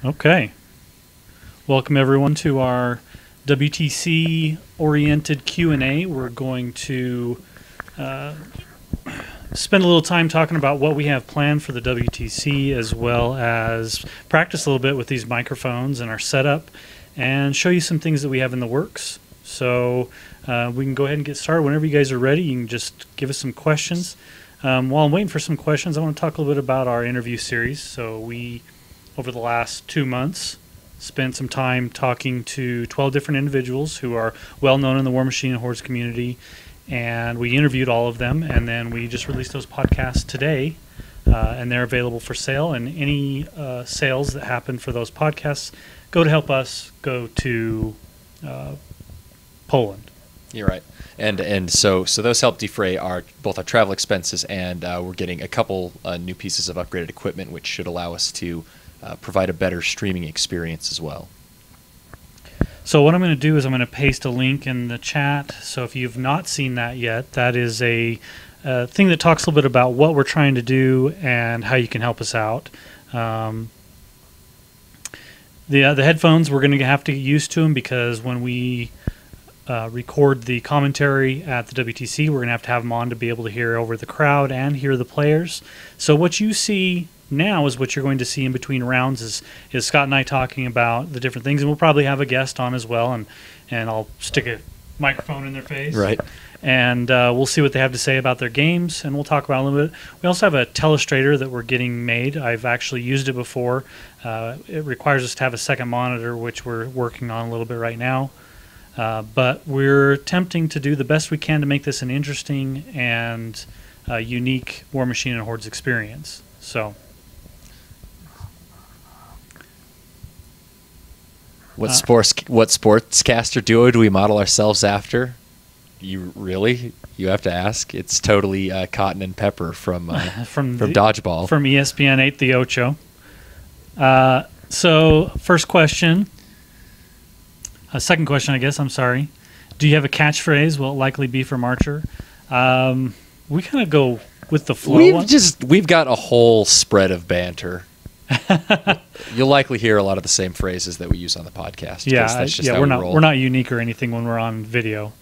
Okay. Welcome everyone to our WTC oriented Q&A. We're going to spend a little time talking about what we have planned for the WTC, as well as practice a little bit with these microphones and our setup, and show you some things that we have in the works. So we can go ahead and get started. Whenever you guys are ready, you can just give us some questions. While I'm waiting for some questions, I want to talk a little bit about our interview series. So we, over the last 2 months, spent some time talking to 12 different individuals who are well known in the War Machine and Hordes community, and we interviewed all of them, and then we just released those podcasts today, and they're available for sale. And any sales that happen for those podcasts go to help us go to Poland. You're right. And so those help defray both our travel expenses, and we're getting a couple new pieces of upgraded equipment, which should allow us to provide a better streaming experience as well. So what I'm going to do is I'm going to paste a link in the chat. So if you've not seen that yet, that is a thing that talks a little bit about what we're trying to do and how you can help us out. The headphones, we're going to have to get used to them, because when we record the commentary at the WTC, we're going to have them on to be able to hear over the crowd and hear the players. So what you see now is what you're going to see in between rounds is Scott and I talking about the different things, and we'll probably have a guest on as well, and I'll stick a microphone in their face. Right. And we'll see what they have to say about their games, and we'll talk about it a little bit. We also have a telestrator that we're getting made. I've actually used it before. It requires us to have a second monitor, which we're working on a little bit right now. But we're attempting to do the best we can to make this an interesting and unique War Machine and Hordes experience. So, what sportscaster duo do we model ourselves after? You have to ask. It's totally Cotton and Pepper from Dodgeball, from ESPN 8 The Ocho. So first question. Second question, I guess. I'm sorry. Do you have a catchphrase? Will it likely be from Archer? We kind of go with the flow. We've got a whole spread of banter. You'll likely hear a lot of the same phrases that we use on the podcast. Yeah, that's just how we're not unique or anything when we're on video.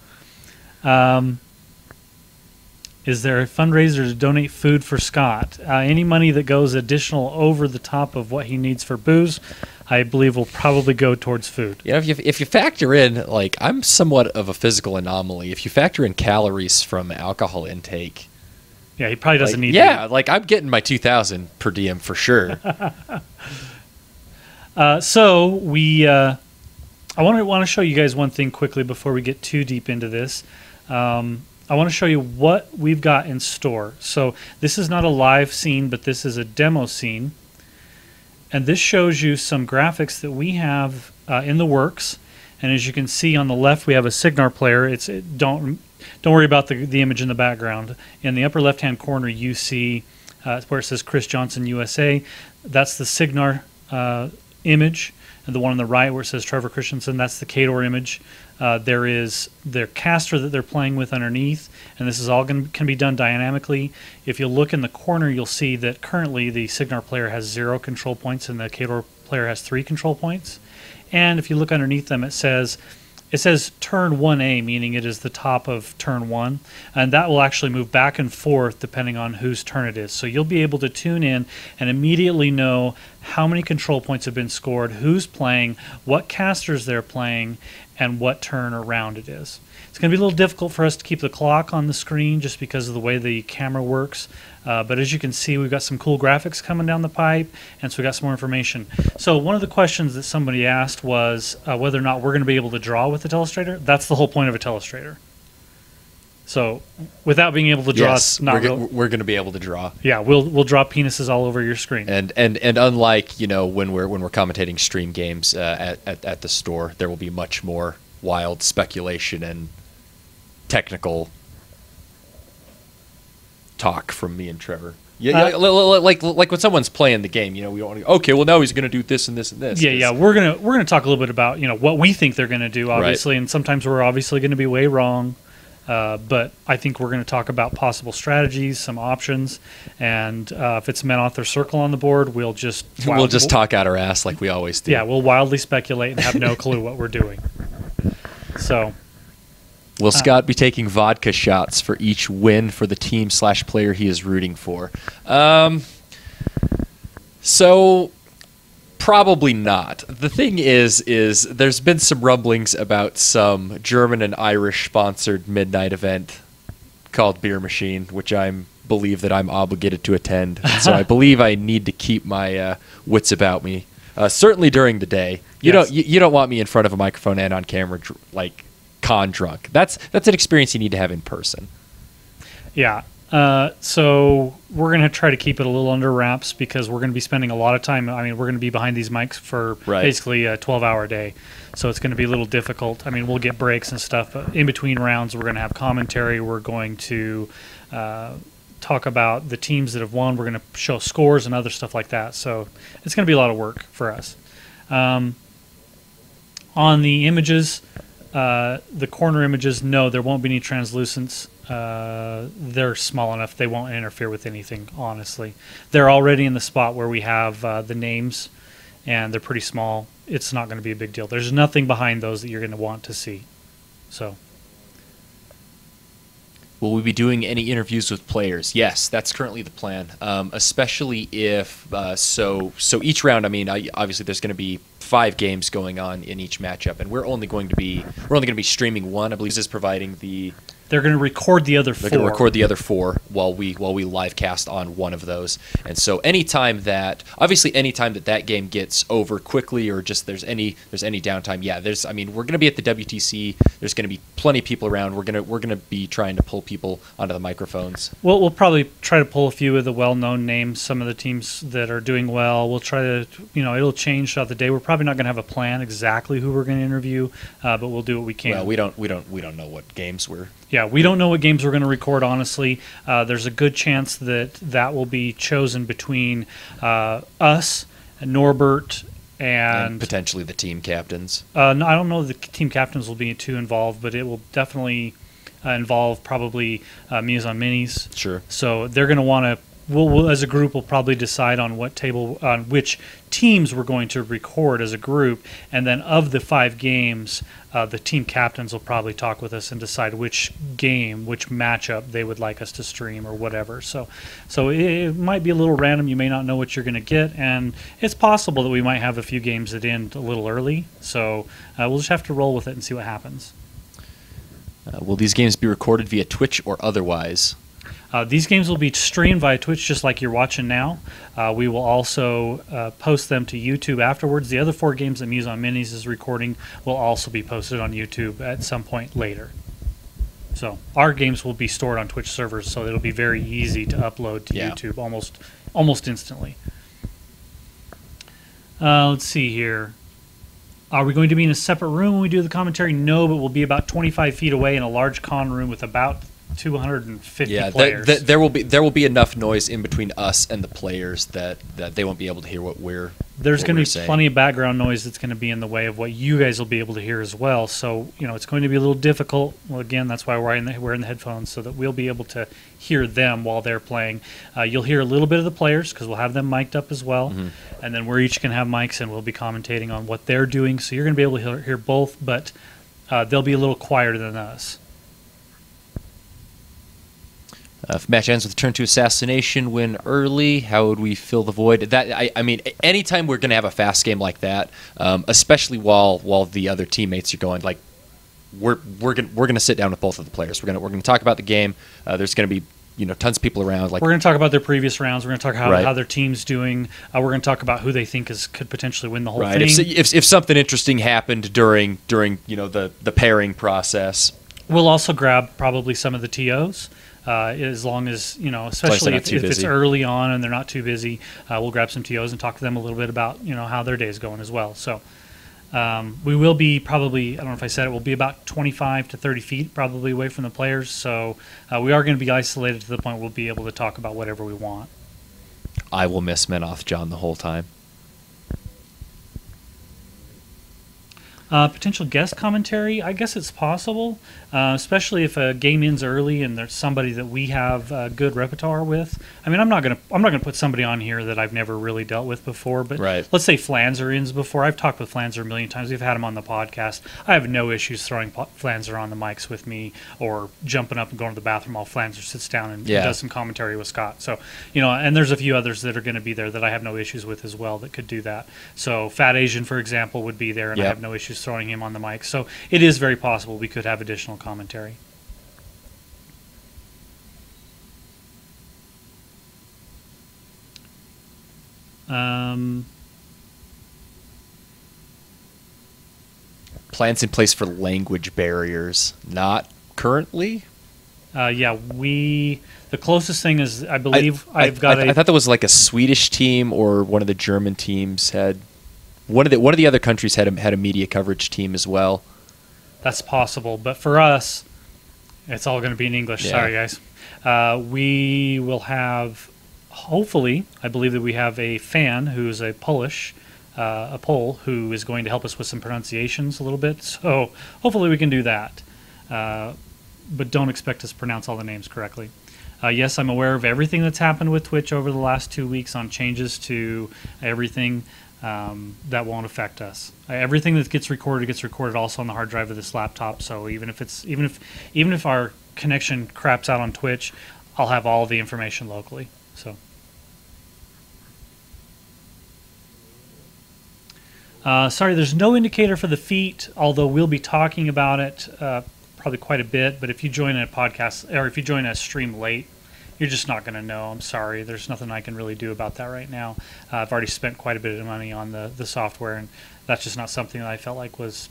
Is there a fundraiser to donate food for Scott? Any money that goes additional over the top of what he needs for booze, I believe, will probably go towards food. You know, if you factor in, like, I'm somewhat of a physical anomaly. If you factor in calories from alcohol intake, yeah, he probably doesn't need. Yeah, like, I'm getting my 2,000 per diem for sure. So we, I want to show you guys one thing quickly before we get too deep into this. I want to show you what we've got in store. So this is not a live scene, but this is a demo scene. And this shows you some graphics that we have in the works. And as you can see on the left, we have a Signar player. Don't worry about the image in the background. In the upper left-hand corner, you see where it says Chris Johnson USA. That's the Signar image. And the one on the right where it says Trevor Christensen, that's the Kador image. There is their caster that they're playing with underneath, and this is all can be done dynamically. If you look in the corner, you'll see that currently the Signar player has 0 control points and the Kador player has 3 control points. And if you look underneath them, it says turn 1A, meaning it is the top of turn 1, and that will actually move back and forth depending on whose turn it is. So you'll be able to tune in and immediately know how many control points have been scored, who's playing, what casters they're playing, and what turn or round it is. It's going to be a little difficult for us to keep the clock on the screen just because of the way the camera works. But as you can see, we've got some cool graphics coming down the pipe, and so we got some more information. So one of the questions that somebody asked was whether or not we're going to be able to draw with the telestrator. That's the whole point of a telestrator. So without being able to draw, yes, we're going to be able to draw. Yeah, we'll draw penises all over your screen. And unlike, you know, when we're commentating stream games at the store, there will be much more wild speculation and technical talk from me and Trevor. Yeah, like when someone's playing the game, you know, we want to. Okay, well now he's going to do this and this and this. Yeah, we're gonna talk a little bit about, you know, what we think they're going to do, obviously, right. And sometimes we're obviously going to be way wrong. But I think we're going to talk about possible strategies, some options, and if it's men off their circle on the board, we'll just talk out our ass like we always do. Yeah, we'll wildly speculate and have no clue what we're doing. So, will Scott be taking vodka shots for each win for the team/player he is rooting for? So probably not. The thing is there's been some rumblings about some German and Irish sponsored midnight event called Beer Machine, which I believe that I'm obligated to attend. So I believe I need to keep my wits about me. Certainly during the day. You don't want me in front of a microphone and on camera like con drunk. That's an experience you need to have in person. Yeah. So we're going to try to keep it a little under wraps because we're going to be spending a lot of time. I mean, we're going to be behind these mics for basically a 12-hour day. So it's going to be a little difficult. I mean, we'll get breaks and stuff. But in between rounds, we're going to have commentary. We're going to talk about the teams that have won. We're going to show scores and other stuff like that. So it's going to be a lot of work for us. On the images, the corner images, no, there won't be any translucence. They're small enough they won't interfere with anything, honestly. They're already in the spot where we have the names, and they're pretty small. It's not going to be a big deal. There's nothing behind those that you're going to want to see. So, will we be doing any interviews with players? Yes, that's currently the plan. Especially if so each round. I mean, obviously there's going to be 5 games going on in each matchup, and we're only going to be streaming one. I believe this is providing the. They're going to record the other 4. They're going to record the other 4 while we live cast on one of those. And so anytime that game gets over quickly or just there's any downtime, we're going to be at the WTC. There's going to be plenty of people around. We're going to be trying to pull people onto the microphones. We'll probably try to pull a few of the well-known names, some of the teams that are doing well. We'll try to, it'll change throughout the day. We're probably not going to have a plan exactly who we're going to interview, but we'll do what we can. Well, we don't know what games we're. Yeah, we don't know what games we're going to record, honestly. There's a good chance that will be chosen between us, Norbert, and potentially the team captains. No, I don't know if the team captains will be too involved, but it will definitely involve probably Mias on Minis. Sure. So they're going to want to. We'll as a group, we'll probably decide on which teams we're going to record as a group, and then of the 5 games, the team captains will probably talk with us and decide which matchup they would like us to stream or whatever. So it might be a little random. You may not know what you're going to get, and it's possible that we might have a few games that end a little early. So we'll just have to roll with it and see what happens. Will these games be recorded via Twitch or otherwise? These games will be streamed via Twitch just like you're watching now. We will also post them to YouTube afterwards. The other 4 games that Muse on Minis is recording will also be posted on YouTube at some point later. So our games will be stored on Twitch servers, so it'll be very easy to upload to YouTube almost instantly. Let's see here. Are we going to be in a separate room when we do the commentary? No, but we'll be about 25 feet away in a large con room with about 250 players. There will be enough noise in between us and the players that they won't be able to hear what we're. There's going to be plenty of background noise that's going to be in the way of what you guys will be able to hear as well. So it's going to be a little difficult. Well, again, that's why we're in the headphones so that we'll be able to hear them while they're playing. You'll hear a little bit of the players because we'll have them mic'd up as well, and then we're each going to have mics and we'll be commentating on what they're doing. So you're going to be able to hear both, but they'll be a little quieter than us. If match ends with a turn to assassination, win early, how would we fill the void? I mean, anytime we're going to have a fast game like that, especially while the other teammates are going, like we're going to sit down with both of the players. We're going to talk about the game. There's going to be tons of people around. Like we're going to talk about their previous rounds. We're going to talk how their team's doing. We're going to talk about who they think could potentially win the whole thing. If something interesting happened during the pairing process, we'll also grab probably some of the TOs. As long as, especially if it's early on and they're not too busy, we'll grab some TOs and talk to them a little bit about, how their day is going as well. So we will be probably, I don't know if I said it, we'll be about 25 to 30 feet probably away from the players. So we are going to be isolated to the point we'll be able to talk about whatever we want. I will miss Menoth John the whole time. Potential guest commentary, I guess it's possible, especially if a game ends early and there's somebody that we have good repertoire with. I mean, I'm not gonna put somebody on here that I've never really dealt with before, but Right. let's say Flanzer ends before. I've talked with Flanzer a million times. We've had him on the podcast. I have no issues throwing Flanzer on the mics with me or jumping up and going to the bathroom while Flanzer sits down and does some commentary with Scott. So, and there's a few others that are going to be there that I have no issues with as well that could do that. So Fat Asian, for example, would be there, and I have no issues throwing him on the mic. So it is very possible we could have additional commentary. Plans in place for language barriers. Not currently. The closest thing is, I believe, I thought there was like a Swedish team or one of the German teams had one of the other countries had a media coverage team as well. That's possible, but for us, it's all going to be in English. Yeah. Sorry, guys. We will have, hopefully, I believe that we have a fan who's a Pole, who is going to help us with some pronunciations a little bit. So hopefully we can do that. But don't expect us to pronounce all the names correctly. Yes, I'm aware of everything that's happened with Twitch over the last 2 weeks on changes to everything. That won't affect us. Everything that gets recorded also on the hard drive of this laptop. So even if our connection craps out on Twitch, I'll have all the information locally. So. Sorry, there's no indicator for the feet, although we'll be talking about it probably quite a bit. But if you join a podcast or if you join a stream late, you're just not going to know. I'm sorry. There's nothing I can really do about that right now. I've already spent quite a bit of money on the software, and that's just not something that I felt like was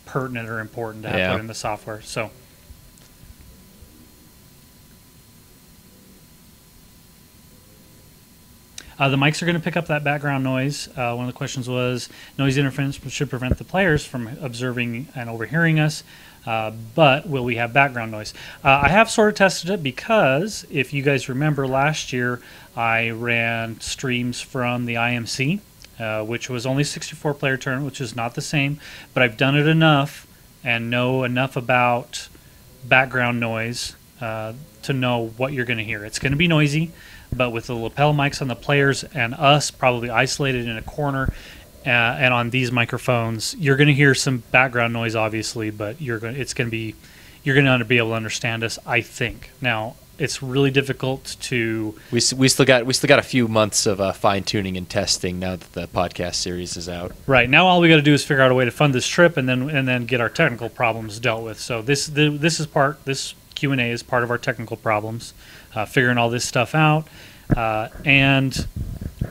pertinent or important to have put in the software. So. The mics are going to pick up that background noise. One of the questions was, noise interference should prevent the players from observing and overhearing us, but will we have background noise? I have sort of tested it because, if you guys remember last year, I ran streams from the IMC, which was only 64-player tournament, which is not the same, but I've done it enough and know enough about background noise to know what you're going to hear. It's going to be noisy. But with the lapel mics on the players and us probably isolated in a corner and on these microphones, you're going to hear some background noise, obviously, but you're going to be able to understand us, I think. Now, it's really difficult to. We still got a few months of fine tuning and testing now that the podcast series is out. Right now, all we got to do is figure out a way to fund this trip and then get our technical problems dealt with. So this Q&A is part of our technical problems. Figuring all this stuff out, and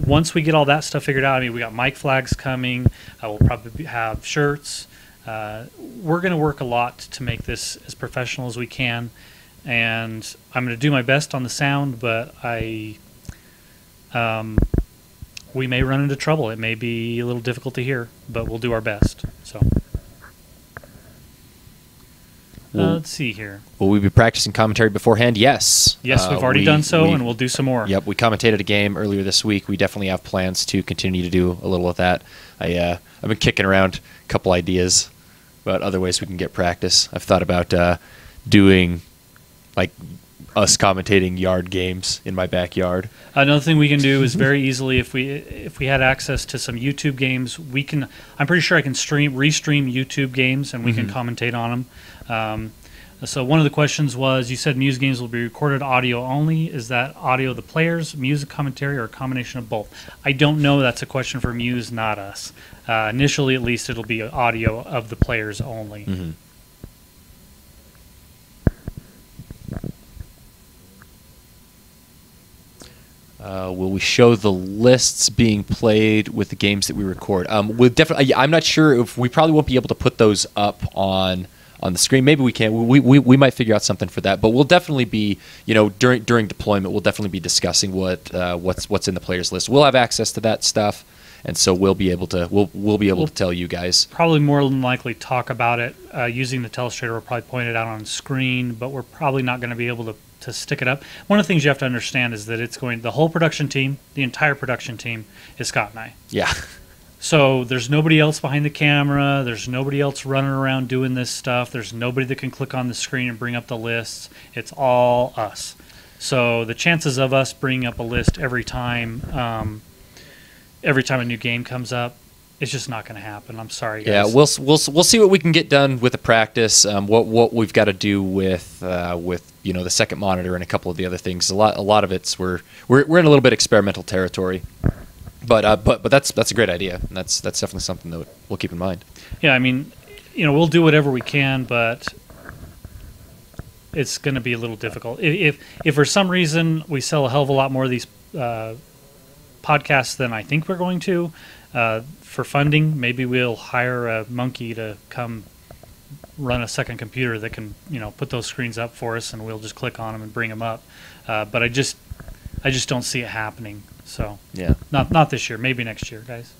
once we get all that stuff figured out, I mean, we got mic flags coming. We'll probably have shirts. We're going to work a lot to make this as professional as we can, and I'm going to do my best on the sound. But we may run into trouble. It may be a little difficult to hear, but we'll do our best. So. Let's see here. Will we be practicing commentary beforehand? Yes. Yes, we've already done so, and we'll do some more. Yep, we commentated a game earlier this week. We definitely have plans to continue to do a little of that. I've been kicking around a couple ideas about other ways we can get practice. I've thought about doing like us commentating yard games in my backyard. Another thing we can do is very easily, if we had access to some YouTube games, we can. I'm pretty sure I can restream YouTube games, and we can commentate on them. So one of the questions was, you said Muse games will be recorded audio only. Is that audio of the players, music commentary, or a combination of both? I don't know. That's a question for Muse, not us. Initially, at least, it'll be audio of the players only. Mm-hmm. Will we show the lists being played with the games that we record? We'll definitely. I'm not sure if we probably won't be able to put those up on the screen. Maybe we can. We might figure out something for that. But we'll definitely be, during deployment, we'll definitely be discussing what's in the players list. We'll have access to that stuff, and so we'll be able to tell you guys. Probably more than likely talk about it using the telestrator. We'll probably point it out on screen, but we're probably not going to be able to stick it up. One of the things you have to understand is that the whole production team, the entire production team, is Scott and I. Yeah. So there's nobody else behind the camera. There's nobody else running around doing this stuff. There's nobody that can click on the screen and bring up the lists. It's all us. So the chances of us bringing up a list every time a new game comes up, it's just not going to happen. I'm sorry, guys. Yeah, we'll see what we can get done with the practice. What we've got to do with the second monitor and a couple of the other things. A lot of it's we're in a little bit experimental territory. But that's a great idea, and that's definitely something that we'll keep in mind. Yeah, I mean, we'll do whatever we can, but it's going to be a little difficult. If for some reason we sell a hell of a lot more of these podcasts than I think we're going to, for funding, maybe we'll hire a monkey to come run a second computer that can put those screens up for us, and we'll just click on them and bring them up. But I just don't see it happening. So yeah, not this year. Maybe next year, guys.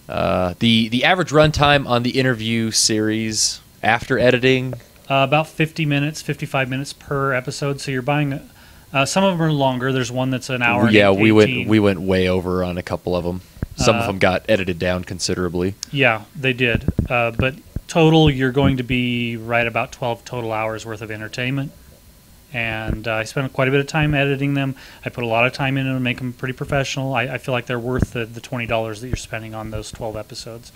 The average runtime on the interview series after editing about 50 minutes, 55 minutes per episode. So you're buying. Some of them are longer. There's one that's an hour. Yeah, and we 18. went way over on a couple of them. Some of them got edited down considerably. Yeah, they did. But total, you're going to be right about 12 total hours worth of entertainment. And I spent quite a bit of time editing them. I put a lot of time into them to make them pretty professional. I feel like they're worth the $20 that you're spending on those 12 episodes.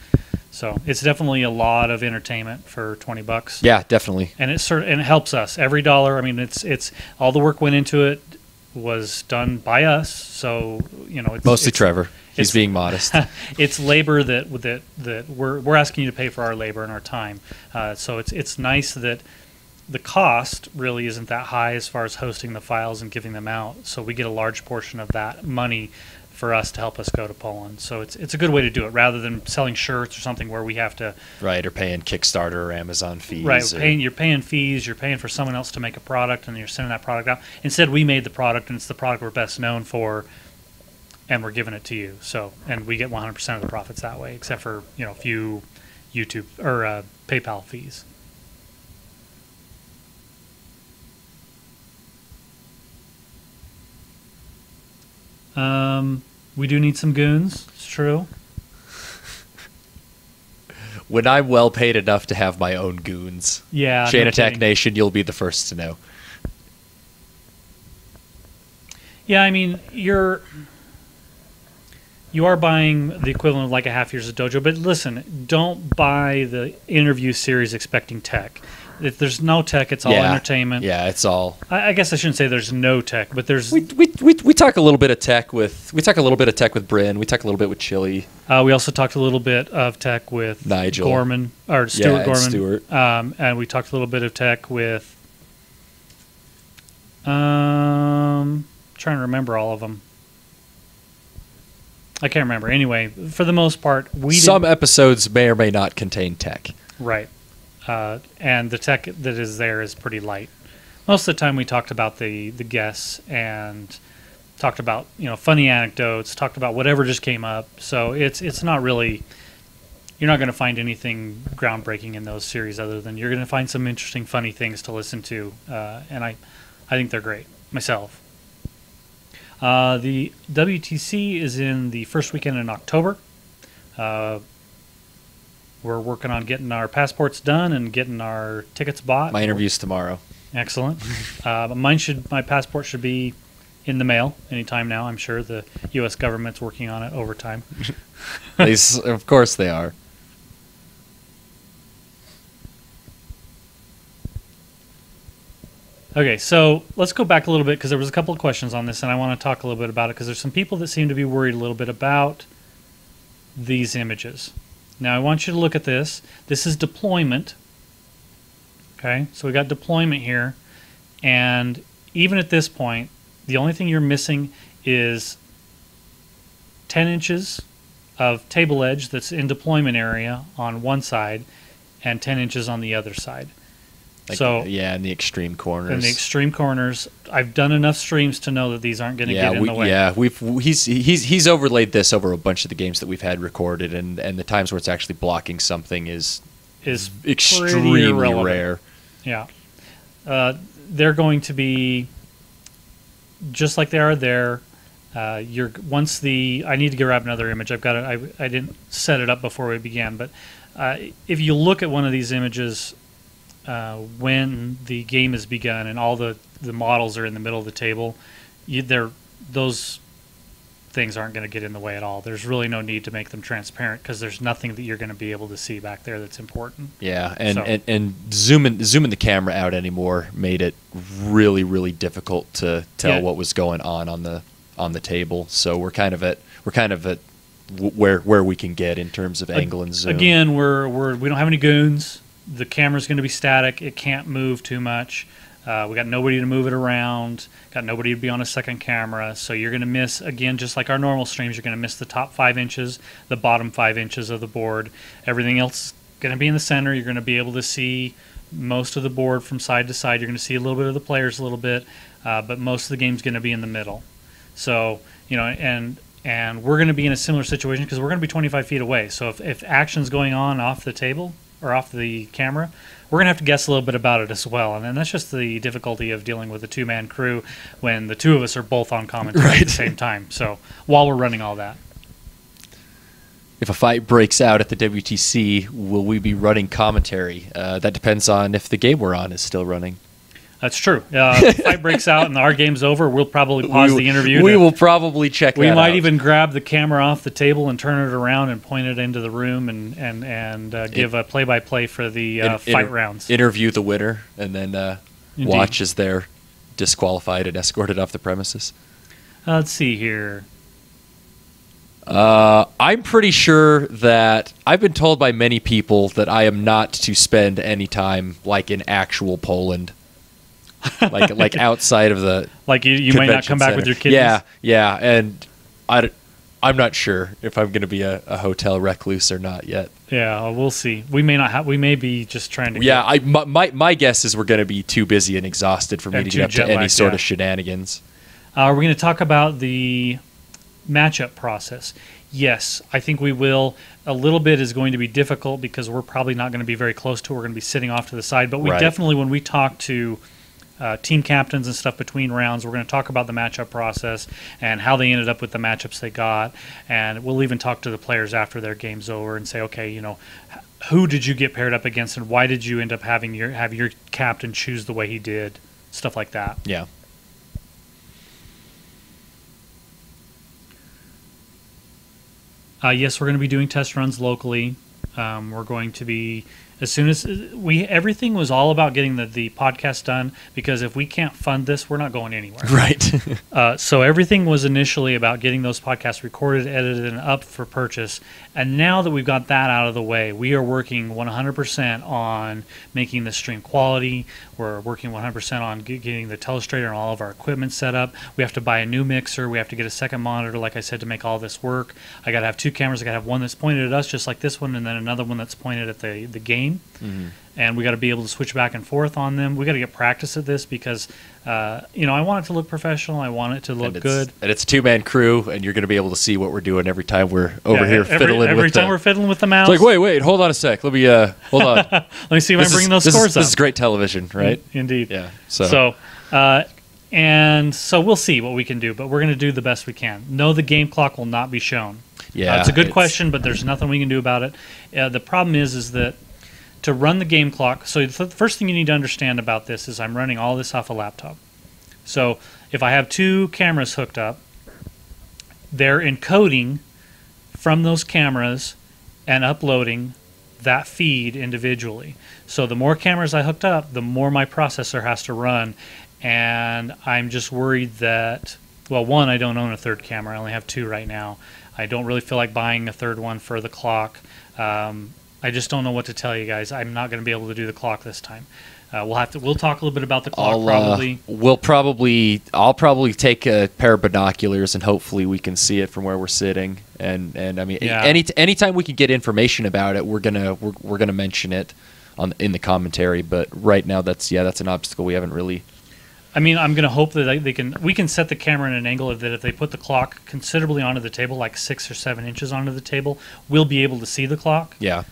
So it's definitely a lot of entertainment for $20. Yeah, definitely. And it helps us. Every dollar. I mean, it's all the work went into it was done by us. So it's mostly Trevor. He's being modest. It's labor that we're asking you to pay for our labor and our time. So it's nice that the cost really isn't that high as far as hosting the files and giving them out. So we get a large portion of that money for us to help us go to Poland. So it's a good way to do it rather than selling shirts or something where we have to or paying Kickstarter or Amazon fees. Right, you're paying fees, you're paying for someone else to make a product, and you're sending that product out. Instead, we made the product, and it's the product we're best known for, and we're giving it to you. So, and we get 100% of the profits that way, except for a few YouTube or PayPal fees. We do need some goons. It's true. When I'm well paid enough to have my own goons, yeah, Chain Attack Nation, you'll be the first to know. Yeah, I mean, you are buying the equivalent of like a half year's of Dojo, but listen, don't buy the interview series expecting tech. If there's no tech, it's all entertainment. Yeah, it's all. I guess I shouldn't say there's no tech, but there's. We talk a little bit of tech with Bryn. We talk a little bit with Chili. We also talked a little bit of tech with Nigel Gorman or Stuart Gorman. Stuart. And we talked a little bit of tech with. Trying to remember all of them. I can't remember. Anyway, for the most part, some episodes may or may not contain tech. Right. And the tech that is there is pretty light. Most of the time we talked about the guests and talked about funny anecdotes, talked about whatever just came up. So it's not really, you're not going to find anything groundbreaking in those series other than you're going to find some interesting, funny things to listen to. And I think they're great myself. The WTC is in the first weekend in October. We're working on getting our passports done and getting our tickets bought. My interview's tomorrow. Excellent. My passport should be in the mail anytime now. I'm sure the U.S. government's working on it overtime. Of course they are. Okay, so let's go back a little bit because there was a couple of questions on this, and I want to talk a little bit about it because there's some people that seem to be worried a little bit about these images. Now, I want you to look at this. This is deployment. Okay, so we got deployment here. And even at this point, the only thing you're missing is 10 inches of table edge that's in deployment area on one side and 10 inches on the other side. In the extreme corners. In the extreme corners. I've done enough streams to know that these aren't going to get in the way. Yeah, he's overlaid this over a bunch of the games that we've had recorded, and the times where it's actually blocking something is extremely rare. Yeah. They're going to be just like they are there. You're once the I need to grab another image. I've got it. I didn't set it up before we began, but if you look at one of these images when the game has begun and all the models are in the middle of the table, those things aren't going to get in the way at all. There's really no need to make them transparent because there's nothing that you're going to be able to see back there that's important. Yeah, and zooming the camera out anymore made it really, really difficult to tell what was going on the table. So we're kind of at where we can get in terms of angle and zoom. Again, we don't have any goons. The camera's going to be static. It can't move too much. We got nobody to move it around. Got nobody to be on a second camera. So you're going to miss, again, just like our normal streams, you're going to miss the top 5 inches, the bottom 5 inches of the board. Everything else is going to be in the center. You're going to be able to see most of the board from side to side. You're going to see a little bit of the players a little bit, but most of the game's going to be in the middle. So, and we're going to be in a similar situation because we're going to be 25 feet away. So if action's going on off the table or off the camera, we're going to have to guess a little bit about it as well. And then that's just the difficulty of dealing with a 2-man crew when the 2 of us are both on commentary at the same time. So while we're running all that. If a fight breaks out at the WTC, will we be running commentary? That depends on if the game we're on is still running. That's true. If the fight breaks out and our game's over, we'll probably pause the interview. We will probably check that out. We might even grab the camera off the table and turn it around and point it into the room and give a play-by-play for the fight rounds. Interview the winner and then watch as they're disqualified and escorted off the premises. Let's see here. I'm pretty sure that I've been told by many people that I am not to spend any time like in actual Poland. like outside of the you might not come back with your kidneys. Yeah, and I'm not sure if I'm going to be a hotel recluse or not yet. Yeah, we'll see. We may not have. We may be just trying to. Yeah, my guess is we're going to be too busy and exhausted for me to get up to any sort of shenanigans. We're going to talk about the matchup process. Yes, I think we will. A little bit is going to be difficult because we're probably not going to be very close to it. We're going to be sitting off to the side, but we definitely, when we talk to team captains and stuff between rounds, we're going to talk about the matchup process and how they ended up with the matchups they got, and we'll even talk to the players after their game's over and say, okay, who did you get paired up against and why did you end up having your captain choose the way he did, stuff like that. Yeah. Yes, we're going to be doing test runs locally. We're going to be, as soon as everything was all about getting the podcast done, because if we can't fund this, we're not going anywhere. Right. So everything was initially about getting those podcasts recorded, edited, and up for purchase. And now that we've got that out of the way, we are working 100% on making the stream quality. We're working 100% on getting the telestrator and all of our equipment set up. We have to buy a new mixer. We have to get a second monitor, like I said, to make all this work. I got to have 2 cameras. I got to have one that's pointed at us, just like this one, and then another one that's pointed at the game. Mm-hmm. And we got to be able to switch back and forth on them. We got to get practice at this because, I want it to look professional. I want it to look good. And it's a 2-man crew, and you're going to be able to see what we're doing every time we're over here fiddling. Every time we're fiddling with the mouse. It's like, wait, hold on a sec. Let me hold on. Let me see if I'm bringing those scores up. This is great television, right? Indeed. Yeah. And so we'll see what we can do, but we're going to do the best we can. No, the game clock will not be shown. Yeah, it's a good question, but there's nothing we can do about it. The problem is that to run the game clock, so the first thing you need to understand about this is I'm running all this off a laptop. So if I have 2 cameras hooked up, they're encoding from those cameras and uploading that feed individually. So the more cameras I hooked up, the more my processor has to run. And I'm just worried that, well, one, I don't own a 3rd camera. I only have 2 right now. I don't really feel like buying a 3rd one for the clock. I just don't know what to tell you guys. I'm not going to be able to do the clock this time. We'll talk a little bit about the clock probably. I'll probably take a pair of binoculars and hopefully we can see it from where we're sitting. And I mean, anytime we can get information about it, we're gonna mention it in the commentary. But right now, that's an obstacle we haven't really. I mean, I'm going to hope that we can set the camera in an angle that if they put the clock considerably onto the table, like 6 or 7 inches onto the table, we'll be able to see the clock. Yeah.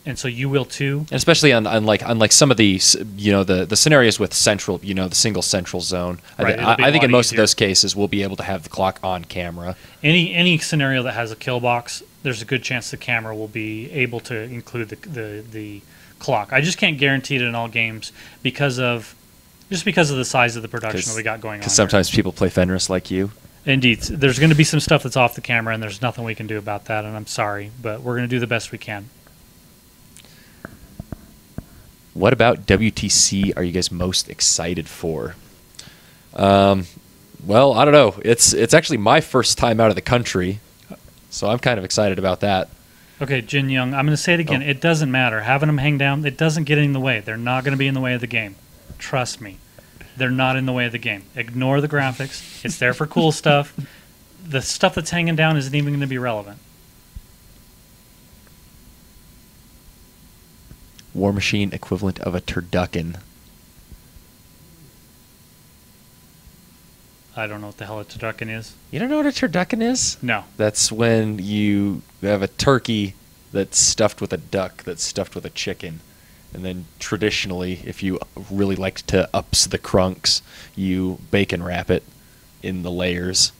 and so you will too. And especially unlike some of the the scenarios with central, the single central zone. Right, I think in most easier. of those cases we'll be able to have the clock on camera. Any scenario that has a kill box, there's a good chance the camera will be able to include the clock. I just can't guarantee it in all games because of the size of the production that we got going on. Because sometimes people play Fenris like you. Indeed, there's going to be some stuff that's off the camera, and there's nothing we can do about that. And I'm sorry, but we're going to do the best we can. What about WTC are you guys most excited for? Well, I don't know. It's actually my first time out of the country, so I'm kind of excited about that. Okay, Jin Young, I'm going to say it again. It doesn't matter. Having them hang down, it doesn't get in the way. They're not going to be in the way of the game. Trust me. They're not in the way of the game. Ignore the graphics. It's there for cool stuff. The stuff that's hanging down isn't even going to be relevant. War Machine equivalent of a turducken. I don't know what the hell a turducken is. You don't know what a turducken is? No. That's when you have a turkey that's stuffed with a duck that's stuffed with a chicken. And then traditionally, if you really like to ups the crunks, you bacon wrap it in the layers.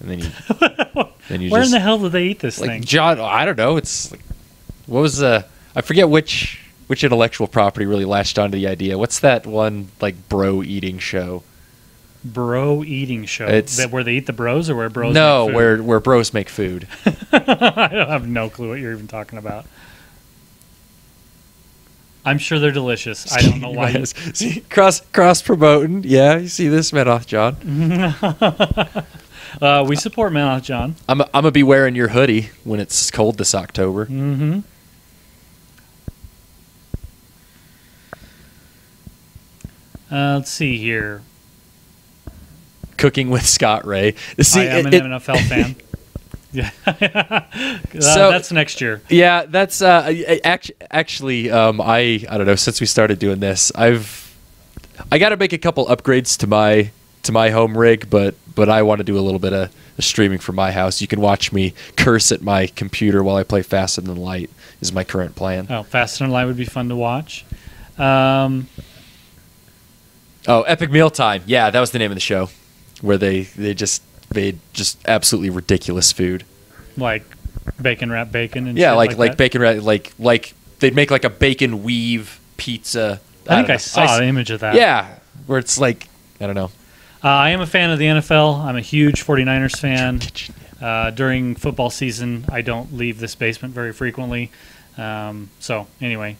And then you Where just, in the hell do they eat this like, thing? John, I don't know. It's like, what was I forget which intellectual property really latched onto the idea. What's that one like bro eating show? Bro eating show. It's where they eat the bros or where bros no, make food? where bros make food. I have no clue what you're even talking about. I'm sure they're delicious. I don't know why. See, cross promoting. Yeah, you see this, Menoth John. We support Menoth John. I'm gonna be wearing your hoodie when it's cold this October. Mm-hmm. Let's see here. Cooking with Scott Ray. See, I'm an NFL fan. Yeah, So- that's next year. Yeah, that's actually I don't know. Since we started doing this, I got to make a couple upgrades to my home rig, but I want to do a little bit of streaming from my house. You can watch me curse at my computer while I play Faster Than Light. Is my current plan. Oh, Faster Than Light would be fun to watch. Oh, Epic Mealtime. Yeah, that was the name of the show, where they just made just absolutely ridiculous food. Like bacon wrap bacon and Yeah, shit like that. bacon wrap, like they'd make like a bacon weave pizza. I think don't I know. saw an image of that. Yeah, where it's like I don't know. I am a fan of the NFL. I'm a huge 49ers fan. During football season, I don't leave this basement very frequently. So anyway.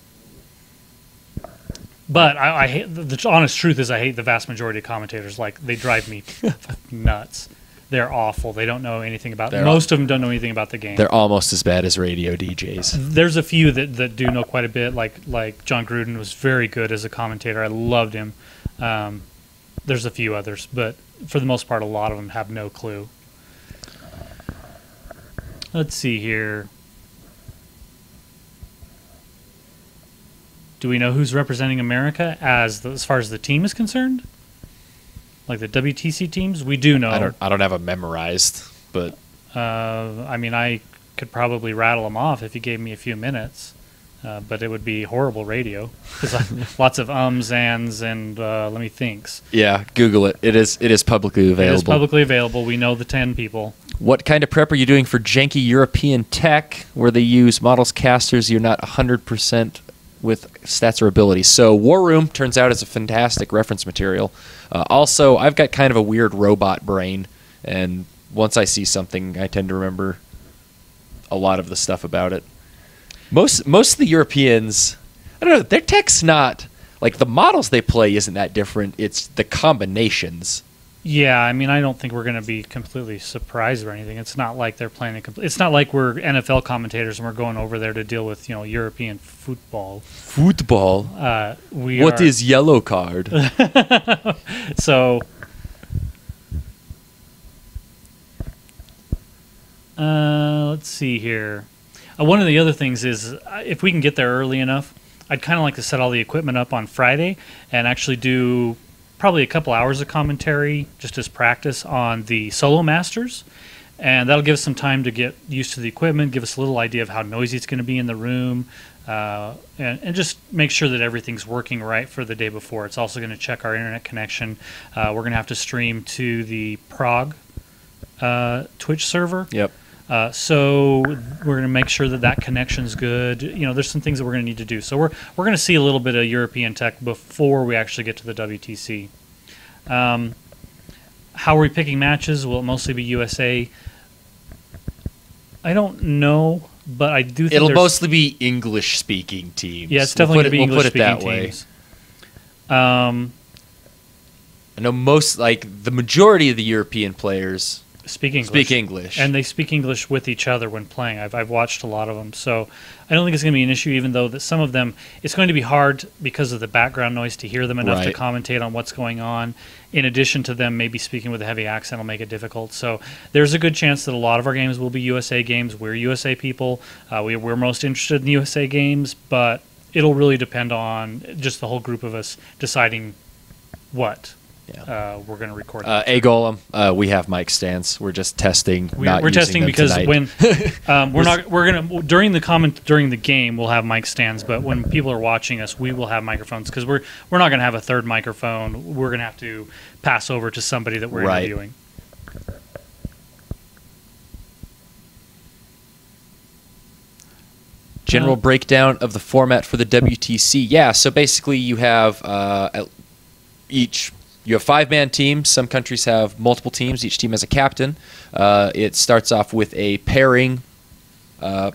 But I hate the honest truth is I hate the vast majority of commentators. Like they drive me nuts. They're awful. They don't know anything about. Most of them don't know anything about the game. They're almost as bad as radio DJs. There's a few that do know quite a bit. Like John Gruden was very good as a commentator. I loved him. There's a few others, but for the most part, a lot of them have no clue. Let's see here. Do we know who's representing America as far as the team is concerned? Like the WTC teams? We do know. I don't have them memorized, but I mean, I could probably rattle them off if you gave me a few minutes, but it would be horrible radio. Lots of ums, ands, and let me think. yeah, Google it. It is publicly available. It is publicly available. We know the 10 people. What kind of prep are you doing for janky European tech where they use models casters you're not 100% with stats or abilities? So War Room turns out is a fantastic reference material. Also, I've got kind of a weird robot brain, and once I see something, I tend to remember a lot of the stuff about it. Most of the Europeans, I don't know, their tech's not like the models they play isn't that different. It's the combinations. Yeah, I mean, I don't think we're going to be completely surprised or anything. It's not like they're playing. It's not like we're NFL commentators and we're going over there to deal with European football. Football. What is yellow card? So, let's see here. One of the other things is if we can get there early enough, I'd kind of like to set all the equipment up on Friday and actually do probably a couple hours of commentary just as practice on the Solo Masters. And that'll give us some time to get used to the equipment, give us a little idea of how noisy it's going to be in the room, and just make sure that everything's working right for the day before. It's also going to check our internet connection. We're going to have to stream to the Prague Twitch server. Yep. So we're going to make sure that that connection's good. There's some things that we're going to need to do. So we're going to see a little bit of European tech before we actually get to the WTC. How are we picking matches? Will it mostly be USA? I don't know, but I do think it'll mostly be English-speaking teams. Yeah, it's definitely going to be English-speaking teams. I know the majority of the European players speak English. And they speak English with each other when playing. I've watched a lot of them. So I don't think it's going to be an issue, even though that some of them, it's going to be hard because of the background noise to hear them enough to commentate on what's going on. In addition to them maybe speaking with a heavy accent will make it difficult. So there's a good chance that a lot of our games will be USA games. We're USA people. We're most interested in the USA games, but it'll really depend on just the whole group of us deciding what we're going to record. A Golem, we have mic stands. We're just testing. We're testing because tonight. when we're gonna during the game we'll have mic stands, but when people are watching us, we will have microphones because we're not going to have a third microphone. We're going to have to pass over to somebody that we're interviewing. General breakdown of the format for the WTC. Yeah, so basically you have You have 5-man teams. Some countries have multiple teams. Each team has a captain. It starts off with a pairing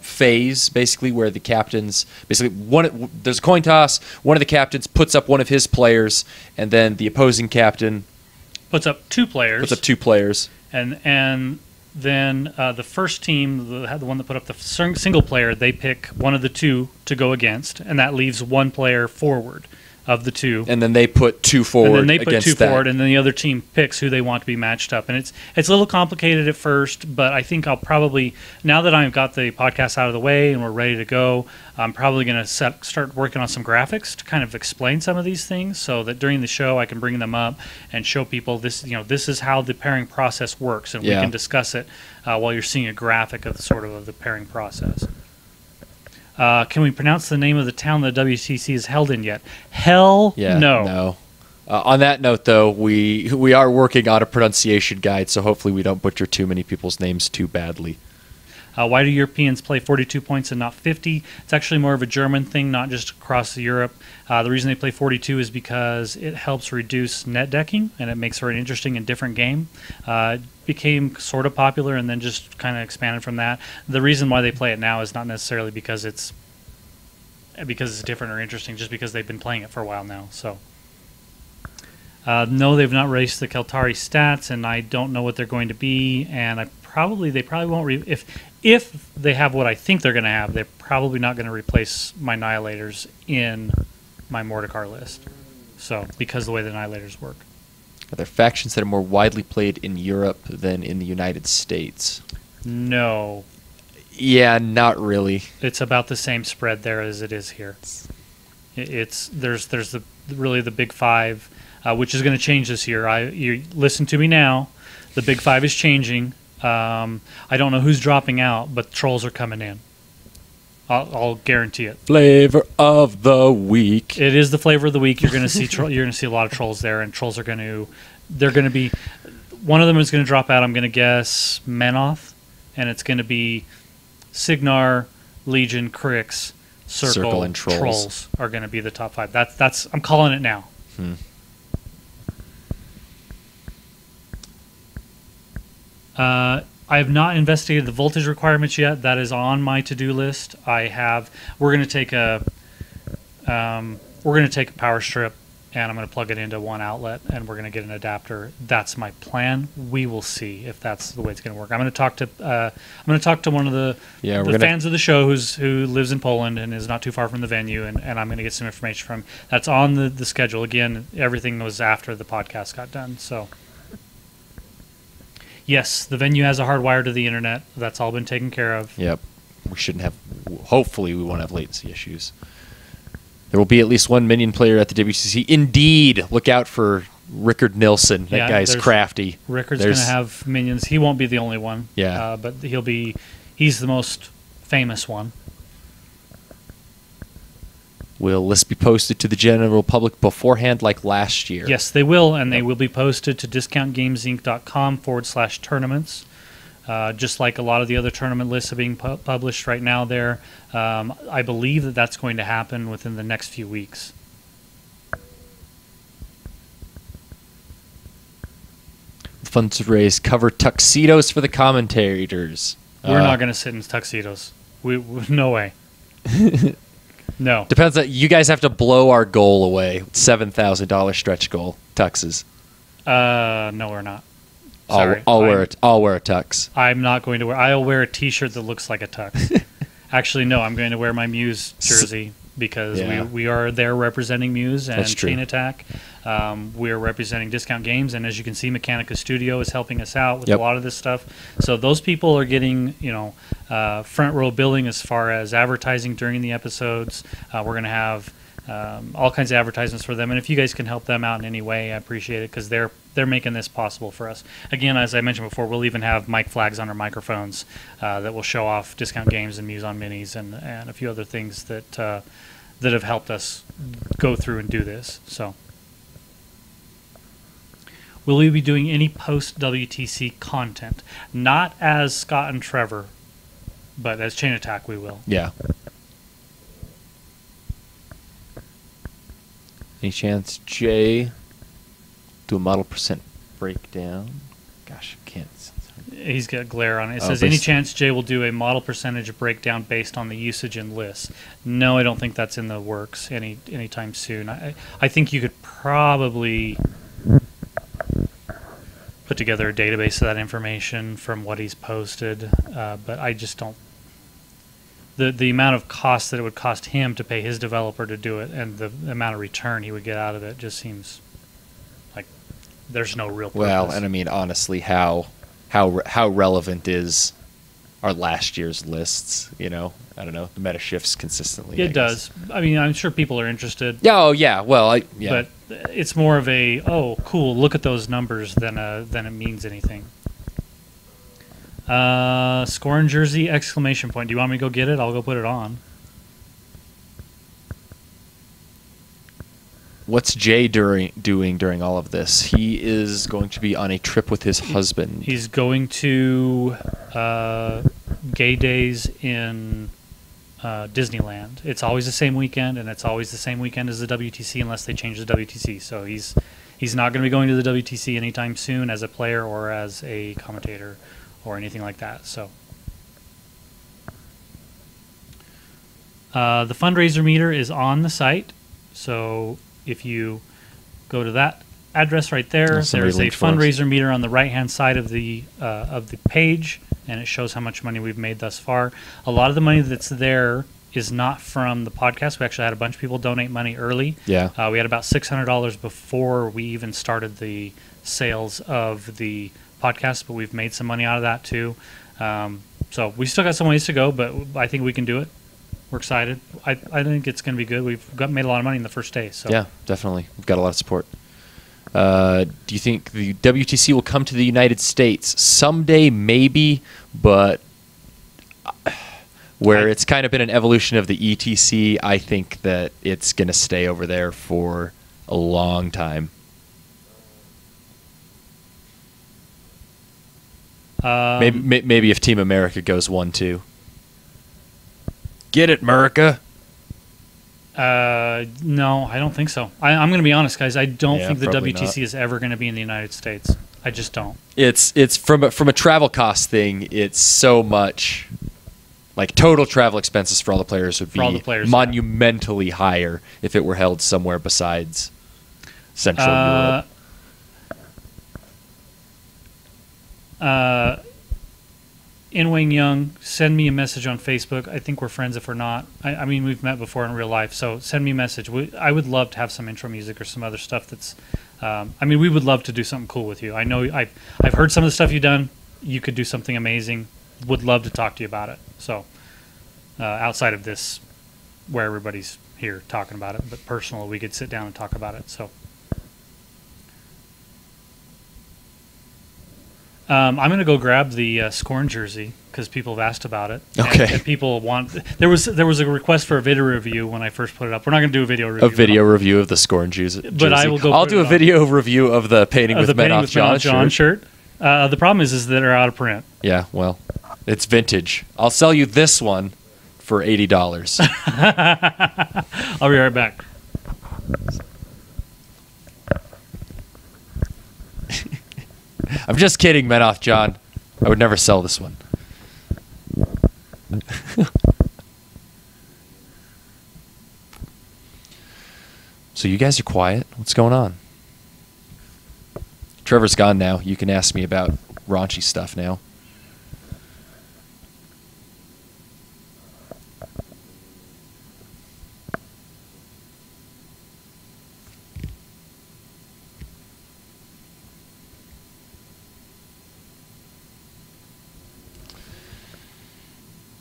phase, basically, where the captains there's a coin toss. One of the captains puts up one of his players, and then the opposing captain puts up two players. And then the first team, the one that put up the single player, they pick one of the two to go against, and that leaves one player forward of the two, and then they put two forward. And then they put two forward, and then the other team picks who they want to be matched up. And it's a little complicated at first, but I think I'll probably, now that I've got the podcast out of the way and we're ready to go, I'm probably going to start working on some graphics to kind of explain some of these things, so that during the show I can bring them up and show people this is how the pairing process works, and we can discuss it while you're seeing a graphic of the pairing process. Can we pronounce the name of the town the WTC is held in yet? No. No. On that note, though, we are working on a pronunciation guide, so hopefully we don't butcher too many people's names too badly. Why do Europeans play 42 points and not 50? It's actually more of a German thing, not just across Europe. The reason they play 42 is because it helps reduce net decking, and it makes for an interesting and different game. It became sort of popular and then just kind of expanded from that. The reason why they play it now is not necessarily because it's different or interesting, just because they've been playing it for a while now. So, no, they've not released the Keltari stats, and I don't know what they're going to be. And they probably won't. If they have what I think they're going to have, they're probably not going to replace my Annihilators in my Mordekar list. So, because of the way the Annihilators work. Are there factions that are more widely played in Europe than in the United States? No. Yeah, not really. It's about the same spread there as it is here. There's the Big Five, which is going to change this year. You listen to me now. The Big Five is changing. I don't know who's dropping out, but trolls are coming in. I'll guarantee it. Flavor of the week. It is the flavor of the week. You're going to see you're going to see a lot of trolls there, and trolls are going to be. One of them is going to drop out. I'm going to guess Menoth, and it's going to be Signar, Legion, Crix, Circle and Trolls are going to be the top 5. That's I'm calling it now. I have not investigated the voltage requirements yet. That is on my to-do list. We're going to take a power strip, and I'm going to plug it into one outlet, and we're going to get an adapter. That's my plan. We will see if that's the way it's going to work. I'm going to talk to one of the fans of the show who lives in Poland and is not too far from the venue, and I'm going to get some information from him. That's on the schedule. Again, everything was after the podcast got done. So, yes, the venue has a hard wire to the internet. That's all been taken care of. Yep. Hopefully we won't have latency issues. There will be at least one minion player at the WCC. Indeed. Look out for Rickard Nilsson. That guy's crafty. Rickard's going to have minions. He won't be the only one. Yeah. But he's the most famous one. Will lists be posted to the general public beforehand like last year? Yes, they will, and they will be posted to discountgamesinc.com/tournaments. Just like a lot of the other tournament lists are being published right now there. I believe that that's going to happen within the next few weeks. Funds raised cover tuxedos for the commentators. We're not going to sit in tuxedos. No way. No. Depends. You guys have to blow our goal away. $7,000 stretch goal. Tuxes. No, we're not. Sorry. I'll wear it. I'll wear a tux. I'm not going to wear. I'll wear a T-shirt that looks like a tux. Actually, no. I'm going to wear my Muse jersey because we are there representing Muse and Chain Attack. We are representing Discount Games, and as you can see, Mechanica Studio is helping us out with a lot of this stuff. So those people are getting, front row billing as far as advertising during the episodes. We're going to have all kinds of advertisements for them, and if you guys can help them out in any way, I appreciate it because they're making this possible for us. Again, as I mentioned before, we'll even have mic flags on our microphones that will show off Discount Games and Muse on Minis and a few other things that have helped us go through and do this. So, will we be doing any post WTC content? Not as Scott and Trevor, but as Chain Attack, we will. Yeah. Any chance Jay do a model percent breakdown? Gosh, I can't. He's got glare on it. It says, any chance Jay will do a model percentage breakdown based on the usage in lists? No, I don't think that's in the works anytime soon. I think you could probably put together a database of that information from what he's posted, but I just don't. The amount of cost that it would cost him to pay his developer to do it and the amount of return he would get out of it just seems like there's no real purpose. Well, and I mean, honestly, how relevant is our last year's lists? I don't know. The meta shifts consistently. It does. I mean, I'm sure people are interested. Yeah. Oh, yeah. Well, But it's more of a, oh, cool, look at those numbers than it means anything. Scoring jersey, exclamation point. Do you want me to go get it? I'll go put it on. What's Jay doing during all of this? He is going to be on a trip with his husband. He's going to Gay Days in Disneyland. It's always the same weekend, and it's always the same weekend as the WTC unless they change the WTC. So he's not going to be going to the WTC anytime soon as a player or as a commentator or anything like that. So the fundraiser meter is on the site. So if you go to that address right there, there's a fundraiser meter on the right-hand side of the page, and it shows how much money we've made thus far. A lot of the money that's there is not from the podcast. We actually had a bunch of people donate money early. Yeah. We had about $600 before we even started the sales of the podcast, but we've made some money out of that too. So we still got some ways to go, but I think we can do it. We're excited. I think it's going to be good. We've made a lot of money in the first day. So yeah, definitely. We've got a lot of support. Do you think the WTC will come to the United States someday? Maybe, but where it's kind of been an evolution of the ETC, I think that it's going to stay over there for a long time. Maybe if Team America goes 1-2. Get it, America. No, I don't think so. I'm going to be honest, guys. I don't think the WTC not. is ever going to be in the United States. I just don't. It's from a travel cost thing. It's so much, like total travel expenses for all the players would be monumentally higher if it were held somewhere besides Central Europe. Inwing Young, send me a message on Facebook. I think we're friends if we're not. I mean, we've met before in real life, so send me a message. I would love to have some intro music or some other stuff that's... we would love to do something cool with you. I know I've heard some of the stuff you've done. You could do something amazing. Would love to talk to you about it. So, outside of this, where everybody's here talking about it, but personal, we could sit down and talk about it. So... I'm going to go grab the Scorn jersey because people have asked about it. Okay. And people want. There was a request for a video review when I first put it up. We're not going to do a video review. A video review of the Scorn jersey. But I will go. I'll do a video review of the painting with Menoth John shirt. The problem is that they're out of print. Yeah, well, it's vintage. I'll sell you this one for $80. I'll be right back. I'm just kidding, Menoth John. I would never sell this one. So you guys are quiet. What's going on? Trevor's gone now. You can ask me about raunchy stuff now.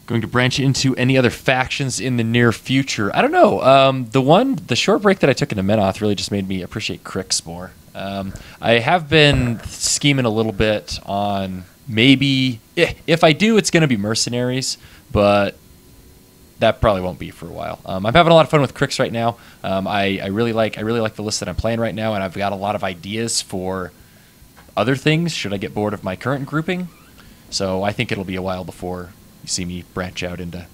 Going to branch into any other factions in the near future. I don't know. The short break that I took into Menoth really just made me appreciate Crix more. I have been scheming a little bit on maybe, if I do, it's going to be mercenaries, but that probably won't be for a while. I'm having a lot of fun with Crix right now. I really like the list that I'm playing right now, and I've got a lot of ideas for other things should I get bored of my current grouping. So I think it'll be a while before you see me branch out into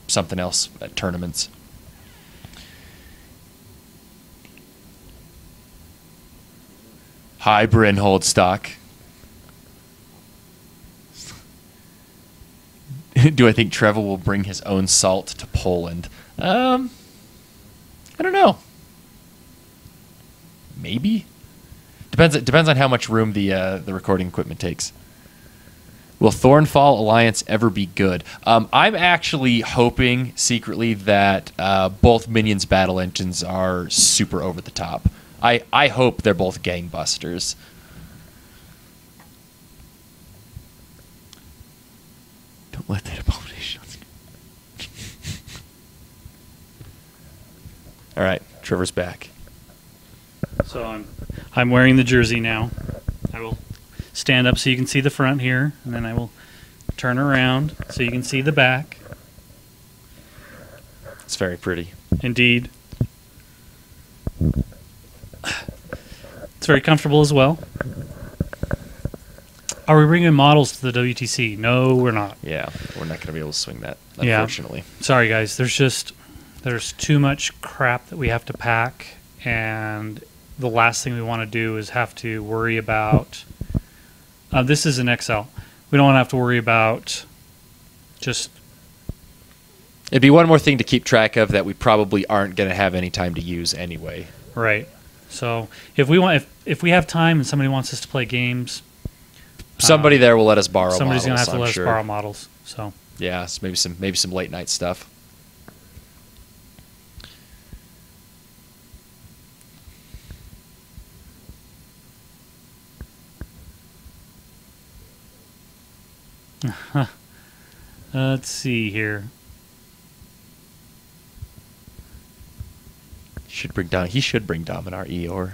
something else at tournaments. Hi, Bryn Holdstock. Do I think Trevor will bring his own salt to Poland? I don't know. Maybe. Depends on how much room the recording equipment takes. Will Thornfall Alliance ever be good? I'm actually hoping secretly that both Minions battle engines are super over the top. I hope they're both gangbusters. Don't let that abomination. All right, Trevor's back. So I'm wearing the jersey now. I will stand up so you can see the front here, and then I will turn around so you can see the back. It's very pretty. Indeed. It's very comfortable as well. Are we bringing models to the WTC? No, we're not. Yeah, we're not going to be able to swing that, unfortunately. Yeah. Sorry, guys. There's too much crap that we have to pack, and the last thing we want to do is have to worry about... this is an XL. We don't want to have to worry about just... It'd be one more thing to keep track of that we probably aren't going to have any time to use anyway. Right. So if we have time and somebody wants us to play games... Somebody there will let us borrow models, somebody's going to have to let sure. us borrow models. So yeah, so maybe some late night stuff. Let's see here. He should bring Dominar Eeyore.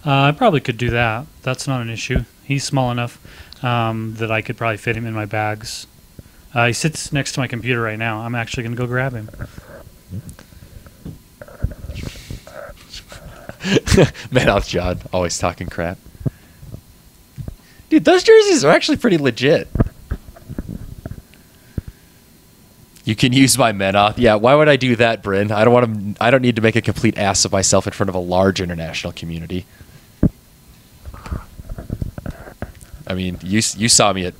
I probably could do that. That's not an issue. He's small enough that I could probably fit him in my bags. He sits next to my computer right now. I'm actually going to go grab him. Menoth John, always talking crap. Dude, those jerseys are actually pretty legit. You can use my Menoth. Yeah, why would I do that, Bryn? I don't need to make a complete ass of myself in front of a large international community. I mean, you saw me at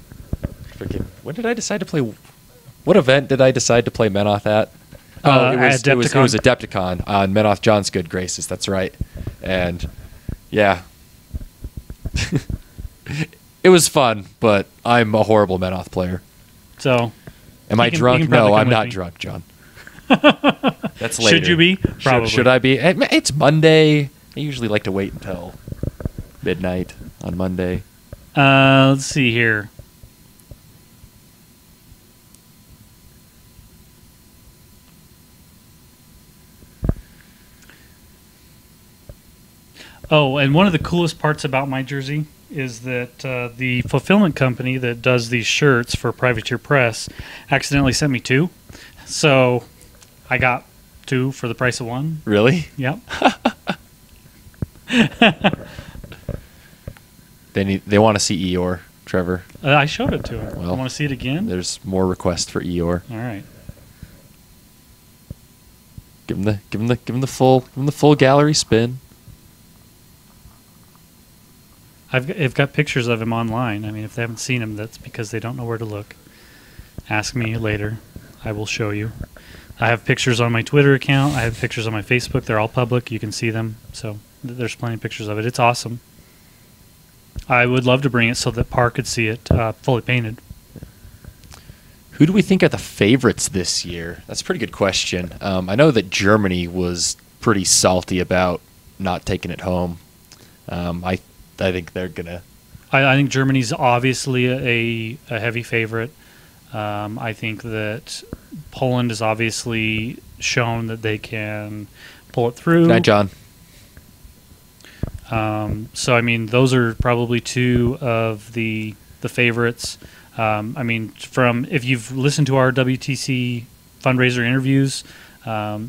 freaking... When did I decide to play... What event did I decide to play Menoth at? Oh, it was Adepticon on Menoth John's good graces. That's right. And, yeah. It was fun, but I'm a horrible Menoth player. So... Am I drunk? No, I'm not drunk, John. That's later. Should you be? Probably. Should I be? It's Monday. I usually like to wait until midnight on Monday. Let's see here. Oh, and one of the coolest parts about my jersey is that the fulfillment company that does these shirts for Privateer Press accidentally sent me 2. So I got 2 for the price of 1. Really? Yep. They want to see Eeyore, Trevor. I showed it to him. Well, Want to see it again? There's more requests for Eeyore. All right. Give him the full gallery spin. I've got pictures of him online. I mean, if they haven't seen him, that's because they don't know where to look. Ask me later. I will show you. I have pictures on my Twitter account. I have pictures on my Facebook. They're all public. You can see them. So there's plenty of pictures of it. It's awesome. I would love to bring it so that Parr could see it fully painted. Who do we think are the favorites this year? That's a pretty good question. I know that Germany was pretty salty about not taking it home. I think they're gonna. I think Germany's obviously a heavy favorite. I think that Poland has obviously shown that they can pull it through. Good night, John. So I mean, those are probably 2 of the favorites. I mean, if you've listened to our WTC fundraiser interviews,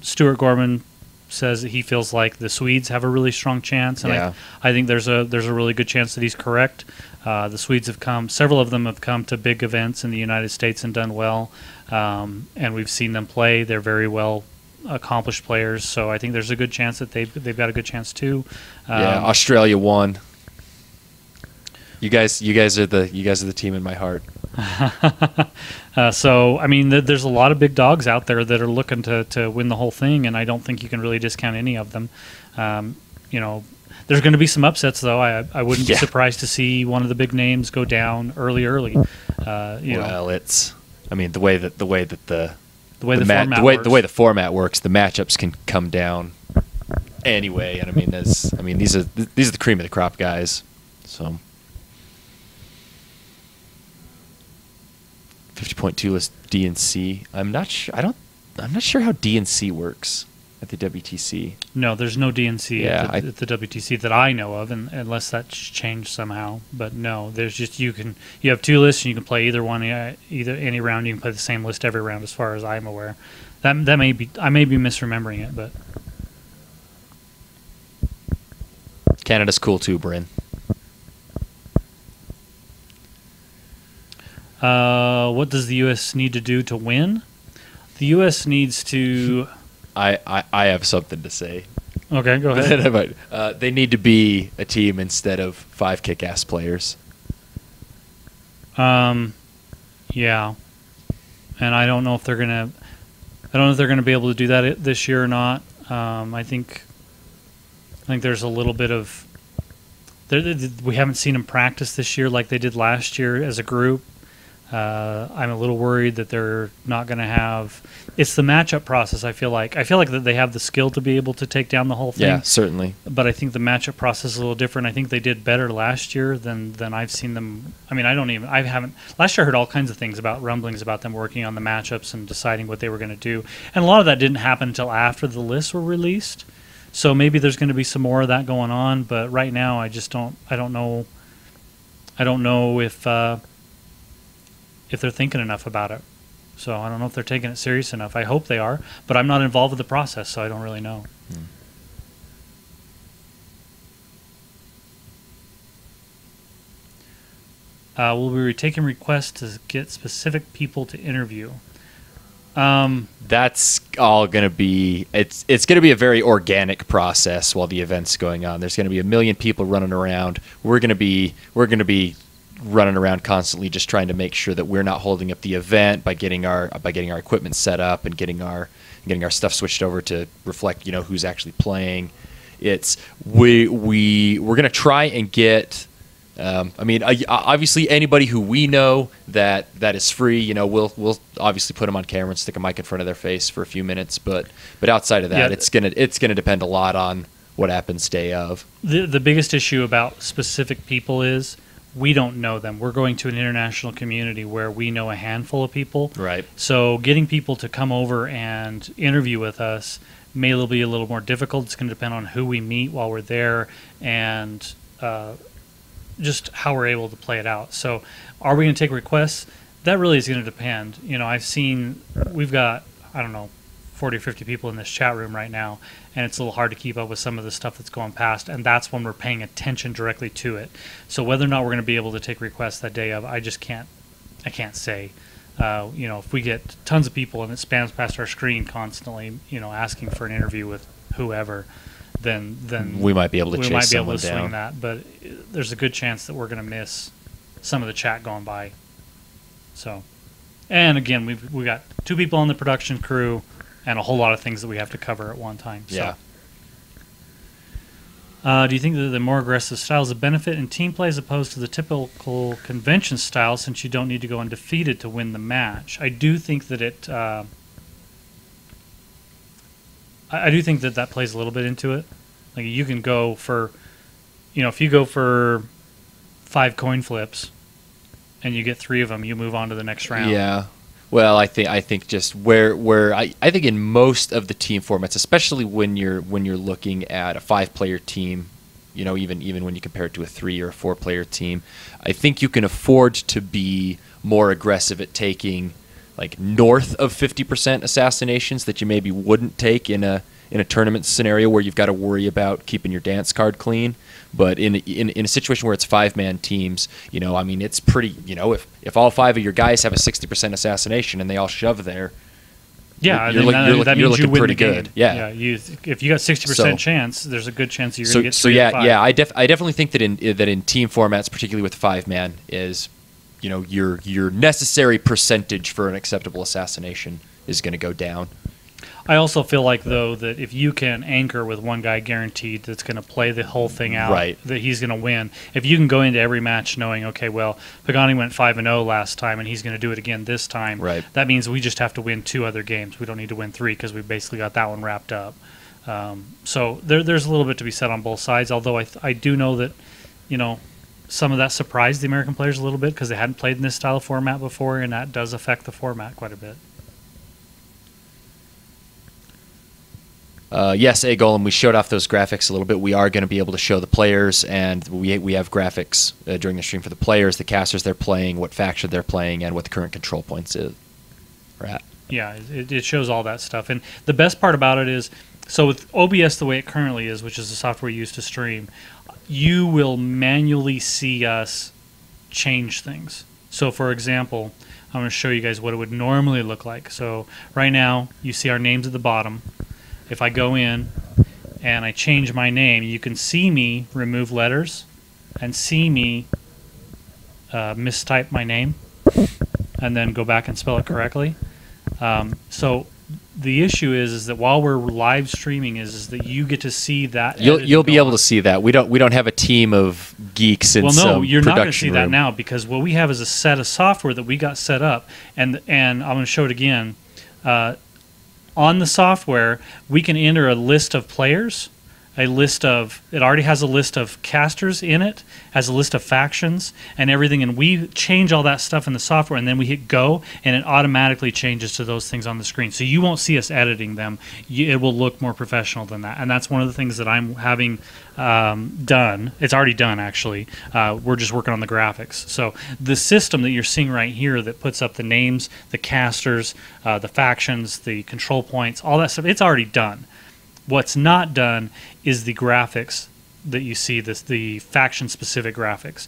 Stuart Gorman says that he feels like the Swedes have a really strong chance, and Yeah. I think there's a really good chance that he's correct. The Swedes several of them have come to big events in the United States and done well, and we've seen them play. They're very well accomplished players, so I think there's a good chance that they've got a good chance too. Yeah, Australia won. You guys are the team in my heart. So I mean, there's a lot of big dogs out there that are looking to win the whole thing, and I don't think you can really discount any of them. There's going to be some upsets, though. I wouldn't be surprised to see one of the big names go down early. It's. I mean, the way the format works, the matchups can come down anyway, and I mean, these are the cream of the crop guys. So 50.2 list DNC. I'm not sure how DNC works at the WTC. No, there's no DNC at the WTC that I know of, unless that's changed somehow. But no, there's just you have 2 lists and you can play either one, either any round. You can play the same list every round, as far as I'm aware. I may be misremembering it, but Canada's cool too, Bryn. What does the U.S. need to do to win? The U.S. needs to. I have something to say. Okay, go ahead. They need to be a team instead of 5 kick-ass players. Yeah, and I don't know if they're gonna. I don't know if they're gonna be able to do that this year or not. I think there's a little bit of. We haven't seen them practice this year like they did last year as a group. I'm a little worried that they're not going to have. It's the matchup process. I feel like that they have the skill to be able to take down the whole thing. Yeah, certainly. But I think the matchup process is a little different. I think they did better last year than I've seen them. I mean, I haven't. Last year I heard all kinds of things about rumblings about them working on the matchups and deciding what they were going to do, and a lot of that didn't happen until after the lists were released. So maybe there's going to be some more of that going on. But right now, I just don't. I don't know. I don't know if they're thinking enough about it. So I don't know if they're taking it serious enough. I hope they are, but I'm not involved with the process, so I don't really know. Will we be taking requests to get specific people to interview? That's all going to be. It's going to be a very organic process while the event's going on. There's going to be a million people running around. We're going to be running around constantly, just trying to make sure that we're not holding up the event by getting our equipment set up and getting our stuff switched over to reflect who's actually playing. It's we're going to try and get. Obviously, anybody who we know that is free, we'll obviously put them on camera and stick a mic in front of their face for a few minutes. But outside of that, it's gonna depend a lot on what happens day of. The biggest issue about specific people is we don't know them. We're going to an international community where we know a handful of people. Right. So getting people to come over and interview with us may be a little more difficult. It's going to depend on who we meet while we're there, and just how we're able to play it out. So, are we going to take requests? That really is going to depend. We've got, I don't know, 40 or 50 people in this chat room right now, and it's a little hard to keep up with some of the stuff that's going past, and that's when we're paying attention directly to it. So whether or not we're going to be able to take requests that day of, I can't say. If we get tons of people and it spams past our screen constantly, asking for an interview with whoever, then we might be able to chase we might be able someone to swing down. that. But there's a good chance that we're going to miss some of the chat going by. So, and again, we got 2 people on the production crew and a whole lot of things that we have to cover at one time. Yeah. So, do you think that the more aggressive style is a benefit in team play as opposed to the typical convention style, since you don't need to go undefeated to win the match? I do think that it. I do think that plays a little bit into it. Like, you can go for, if you go for 5 coin flips, and you get 3 of them, you move on to the next round. Yeah. Well, I think just where I think in most of the team formats, especially when you're looking at a 5-player team, even when you compare it to a 3 or a 4-player team, I think you can afford to be more aggressive at taking like north of 50% assassinations that you maybe wouldn't take in a tournament scenario where you've got to worry about keeping your dance card clean. But in a situation where it's 5-man teams, it's pretty, if all 5 of your guys have a 60% assassination and they all shove there, yeah, you're looking pretty good. Yeah. If you got 60% chance, there's a good chance that you're going to get 3 yeah, of 5. yeah, I definitely think that in team formats, particularly with 5-man, is your necessary percentage for an acceptable assassination is going to go down. I also feel like, though, that if you can anchor with one guy guaranteed that's going to play the whole thing out, right, that he's going to win. If you can go into every match knowing, okay, well, Pagani went 5-0 last time and he's going to do it again this time, right, that means we just have to win 2 other games. We don't need to win 3 because we basically got that one wrapped up. So there's a little bit to be said on both sides, although I do know that, some of that surprised the American players a little bit because they hadn't played in this style of format before, and that does affect the format quite a bit. Yes, Golem, we showed off those graphics a little bit. We are going to be able to show the players, and we have graphics during the stream for the players, the casters they're playing, what faction they're playing, and what the current control points are at. Yeah, it shows all that stuff. And the best part about it is, so with OBS the way it currently is, which is the software used to stream, you will manually see us change things. So, for example, I'm going to show you guys what it would normally look like. So right now, you see our names at the bottom. If I go in and I change my name, you can see me remove letters and see me mistype my name and then go back and spell it correctly. So the issue is that while we're live streaming is that you get to see that. You'll be able to see that. We don't have a team of geeks in some production room. Well, no, you're not going to see that now because what we have is a set of software that we got set up, and I'm going to show it again. On the software, we can enter a list of players, it already has a list of casters in it, has a list of factions and everything, and we change all that stuff in the software, and then we hit go, and it automatically changes to those things on the screen. So you won't see us editing them. It will look more professional than that, and that's one of the things that I'm having done. It's already done, actually. We're just working on the graphics. So the system that you're seeing right here that puts up the names, the casters, the factions, the control points, all that stuff, it's already done. What's not done is the graphics that you see, the faction-specific graphics.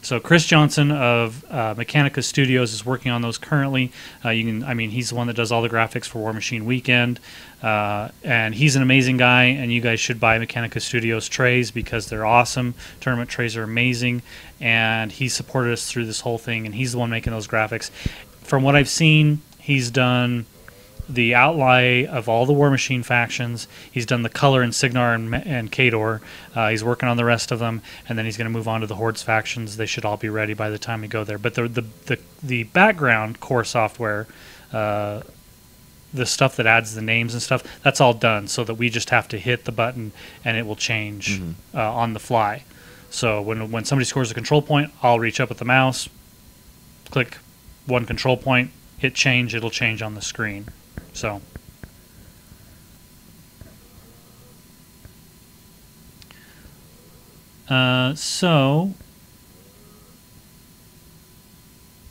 So Chris Johnson of Mechanica Studios is working on those currently. He's the one that does all the graphics for War Machine Weekend, and he's an amazing guy. And you guys should buy Mechanica Studios trays because they're awesome. Tournament trays are amazing, and he supported us through this whole thing. And he's the one making those graphics. From what I've seen, he's done the outlay of all the War Machine factions. He's done the color in Signar and Kador. He's working on the rest of them, and then he's going to move on to the Hordes factions. They should all be ready by the time we go there. But the background core software, the stuff that adds the names and stuff, that's all done, so that we just have to hit the button and it will change on the fly. So when somebody scores a control point, I'll reach up with the mouse, click one control point, hit change, it'll change on the screen. So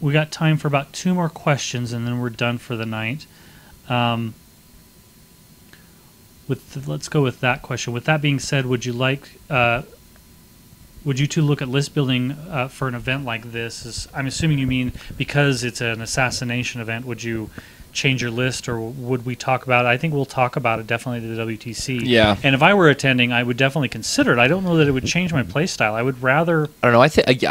we got time for about 2 more questions, and then we're done for the night. Let's go with that question. With that being said, would you two look at list building for an event like this? I'm assuming you mean because it's an assassination event, would you change your list, or would we talk about it? I think we'll talk about it definitely at the WTC. Yeah. And if I were attending, I would definitely consider it. I don't know that it would change my play style. I would rather. I don't know. I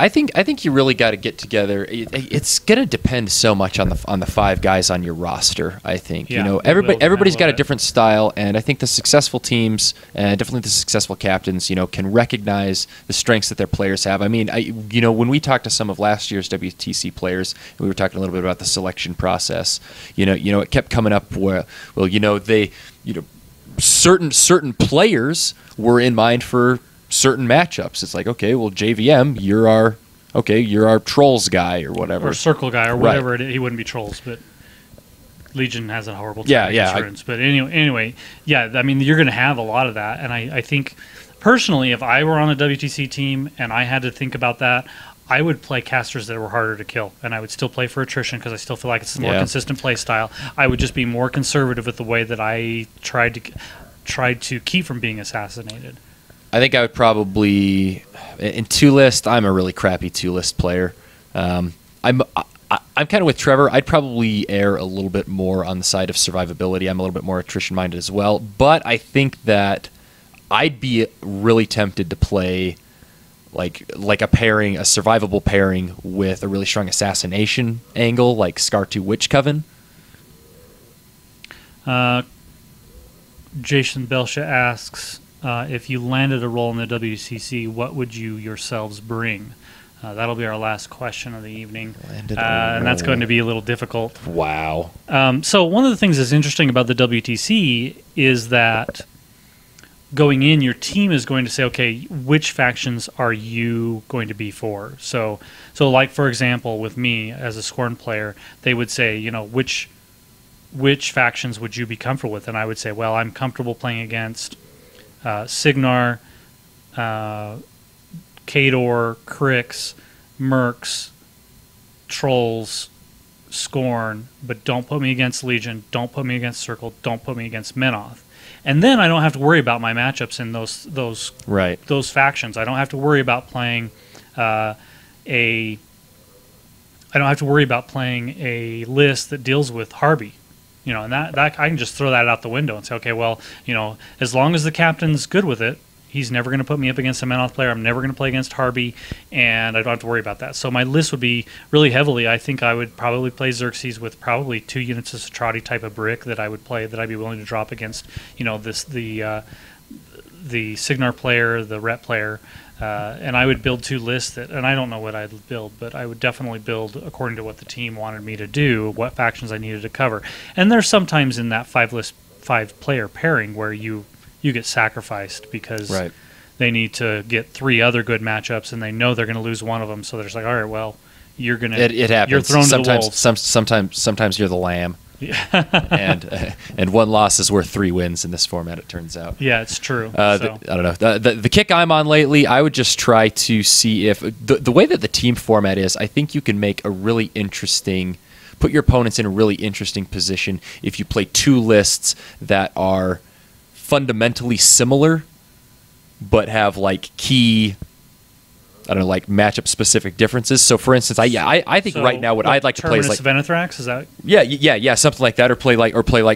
think you really got to get together. It's gonna depend so much on the 5 guys on your roster. I think everybody's got a different style, and I think the successful teams and definitely the successful captains, can recognize the strengths that their players have. I mean, when we talked to some of last year's WTC players, we were talking a little bit about the selection process. It kept coming up where, certain players were in mind for certain matchups. It's like, okay, well, JVM, you're our trolls guy or whatever, or circle guy or whatever. Right. He wouldn't be trolls, but Legion has a horrible insurance. But anyway, yeah. I mean, you're going to have a lot of that, and I think personally, if I were on a WTC team and I had to think about that, I would play casters that were harder to kill, and I would still play for attrition because I still feel like it's a more consistent play style. I would just be more conservative with the way that I tried to keep from being assassinated. I think I would probably in 2-list. I'm a really crappy 2-list player. I'm kind of with Trevor. I'd probably err a little bit more on the side of survivability. I'm a little bit more attrition minded as well, but I think that I'd be really tempted to play like a pairing, a survivable pairing with a really strong assassination angle, like Scar 2 Witch Coven. Jason Belsha asks, if you landed a role in the WCC, what would you yourselves bring? That'll be our last question of the evening, and that's going to be a little difficult. Wow. So one of the things that's interesting about the WTC is that going in, your team is going to say, okay, which factions are you going to be for? So like, for example, with me as a Scorn player, they would say, which factions would you be comfortable with? And I would say, well, I'm comfortable playing against Signar, Khador, Crix, Mercs, Trolls, Scorn, but don't put me against Legion, don't put me against Circle, don't put me against Menoth. And then I don't have to worry about my matchups in those factions. I don't have to worry about playing I don't have to worry about playing a list that deals with Harby. And that I can just throw that out the window and say, okay, well, as long as the captain's good with it, he's never going to put me up against a Menoth player. I'm never going to play against Harby, and I don't have to worry about that. So my list would be really heavily. I think I would probably play Xerxes with probably 2 units of Satrati type of brick that I would play, that I'd be willing to drop against, the Signar player, the Rep player, and I would build 2 lists and I don't know what I'd build, but I would definitely build according to what the team wanted me to do, what factions I needed to cover. And there's sometimes in that 5-player pairing where you get sacrificed because they need to get 3 other good matchups, and they know they're going to lose one of them. So they're just like, all right, well, you're going to. It happens. You're thrown to the wolves. Sometimes you're the lamb. Yeah. and 1 loss is worth 3 wins in this format, it turns out. Yeah, it's true. I don't know. The kick I'm on lately, I would just try to see if the way that the team format is, I think you can make a really interesting. Put your opponents in a really interesting position if you play 2 lists that are fundamentally similar, but have key, matchup specific differences. So, for instance, I think right now what I'd like to play is of Enithrax, is that? Yeah, something like that, or play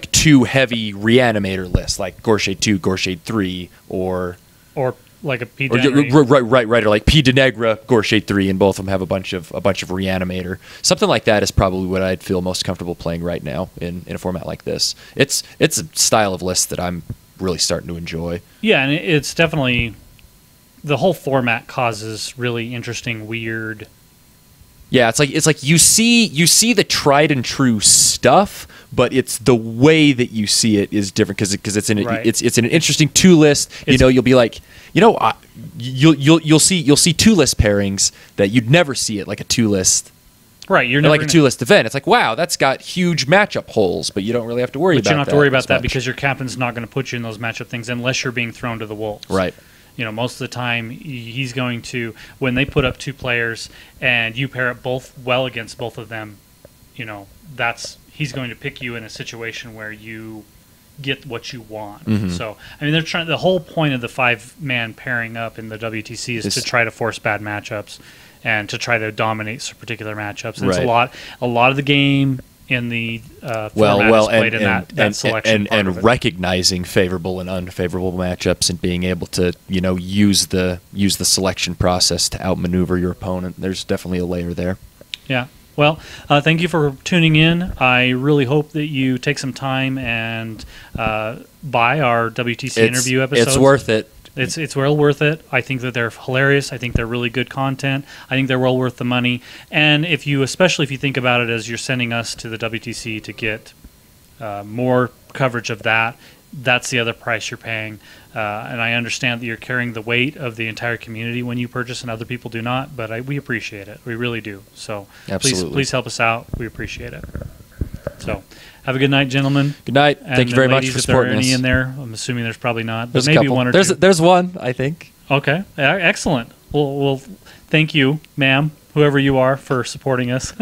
2 heavy reanimator lists, like Gorshade 2, Gorshade 3, or like a P. Right, or like P. Denegra, Gorshade 3, and both of them have a bunch of reanimator. Something like that is probably what I'd feel most comfortable playing right now in a format like this. It's a style of list that I'm really starting to enjoy. Yeah, and it's definitely, the whole format causes really interesting, weird. Yeah, it's like you see the tried and true stuff, but it's the way that you see it is different because it's an interesting 2 list. You'll be like, you'll see 2 list pairings that you'd never see at like a 2 list. Right, you're never like a 2 list event. It's like, wow, that's got huge matchup holes, but you don't really have to worry about that. You don't have to worry about that because your captain's not going to put you in those matchup things unless you're being thrown to the wolves. Right. most of the time he's going to, when they put up 2 players and you pair up both well against both of them, he's going to pick you in a situation where you get what you want. So, I mean, the whole point of the 5-man pairing up in the WTC is to try to force bad matchups and to try to dominate particular matchups. And it's a lot of the game in the format is played in that selection and recognizing favorable and unfavorable matchups and being able to use the selection process to outmaneuver your opponent. There's definitely a layer there. Yeah. Well, thank you for tuning in. I really hope that you take some time and buy our WTC interview episodes. It's worth it. It's well worth it. I think that they're hilarious. I think they're really good content. I think they're well worth the money. And especially if you think about it as you're sending us to the WTC to get more coverage of that, that's the other price you're paying. And I understand that you're carrying the weight of the entire community when you purchase, and other people do not. But we appreciate it. We really do. So please help us out. We appreciate it. So have a good night, gentlemen. Good night. Thank you very much for supporting us. If there are any in there, I'm assuming there's probably not. There's maybe a couple. One or two. There's one, I think. Okay. Excellent. Well, thank you, ma'am, whoever you are, for supporting us.